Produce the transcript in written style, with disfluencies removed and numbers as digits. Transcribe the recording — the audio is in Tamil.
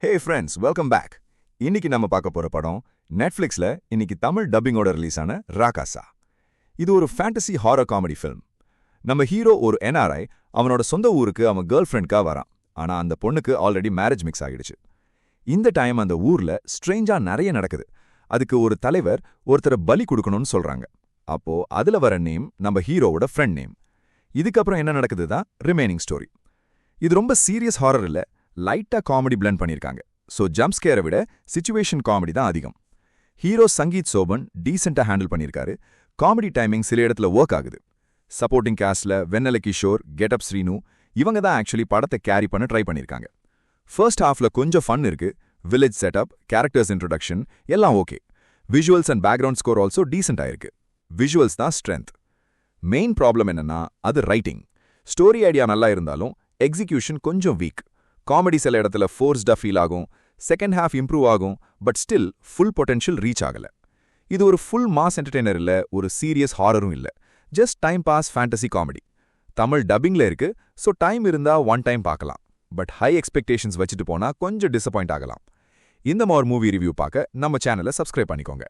Hey friends, welcome back. இன்னைக்கு நம்ம பார்க்க போற படம் நெட்ஃபிளிக்ஸ்ல இன்னைக்கு தமிழ் டப்பிங்கோட ரிலீஸ் ஆன ராகாசா. இது ஒரு ஃபேண்டசி ஹாரர் காமெடி ஃபிலிம். நம்ம ஹீரோ ஒரு NRI அவனோட சொந்த ஊருக்கு அவன் கேர்ள் ஃப்ரெண்ட்கா வரான். ஆனா அந்த பொண்ணுக்கு ஆல்ரெடி மேரேஜ் மிக்ஸ் ஆகிடுச்சு. இந்த டைம் அந்த ஊர்ல ஸ்ட்ரேஞ்சா நிறைய நடக்குது. அதுக்கு ஒரு தலைவர் ஒருத்தரை பலி கொடுக்கணும்னு சொல்றாங்க. அப்போ அதுல வர நேம் நம்ம ஹீரோவோட ஃப்ரெண்ட் நேம். இதுக்கப்புறம் என்ன நடக்குது தான் ரிமைனிங் ஸ்டோரி. இது ரொம்ப சீரியஸ் ஹாரர் இல்ல, லைட்டா காமெடி பிளெண்ட் பண்ணிருக்காங்க. சோ ஜம்ப் ஸ்கேரை விட சிச்சுவேஷன் காமெடி தான் அதிகம். ஹீரோ சங்கீத் சோபன் டீசெண்டா ஹேண்டில் பண்ணிருக்காரு. காமெடி டைமிங் சில இடத்துல ஒர்க் ஆகுது. சப்போர்ட்டிங் காஸ்ட்ல வென்னல கிஷோர், கெட்டப் ஸ்ரீனு இவங்க தான் ஆக்சுவலி படத்தை கேரி பண்ண ட்ரை பண்ணிருக்காங்க. ஃபர்ஸ்ட் ஹாஃப்ல கொஞ்சம் ஃபன் இருக்கு. வில்லேஜ் செட்டப், கேரக்டர்ஸ் இன்ட்ரோடக்ஷன் எல்லாம் okay. Visuals and background score also decent ஆயிருக்கு. விஷுவல்ஸ் தான் ஸ்ட்ரென்த். மெயின் ப்ராப்ளம் என்னன்னா அது ரைட்டிங். ஸ்டோரி ஐடியா நல்லா இருந்தாலும் எக்ஸிகியூஷன் கொஞ்சம் வீக். காமெடி சில இடத்துல ஃபோர்ஸ்டா ஃபீல் ஆகும். செகண்ட் ஹாஃப் இம்ப்ரூவ் ஆகும். But still full potential reach ஆகல. இது ஒரு ஃபுல் மாஸ் என்டர்டெய்னர் இல்ல, ஒரு சீரியஸ் ஹாரரும் இல்ல. Just time pass fantasy comedy. Tamil டப்பிங்ல இருக்கு, ஸோ டைம் இருந்தா ஒன் டைம் பார்க்கலாம். பட் ஹை எக்ஸ்பெக்டேஷன்ஸ் வச்சுட்டு போனா கொஞ்சம் டிசப்பாயிண்ட் ஆகலாம். இந்த மாதிரி மூவி ரிவ்யூ பார்க்க நம்ம சேனலை சப்ஸ்கிரைப் பண்ணிக்கோங்க.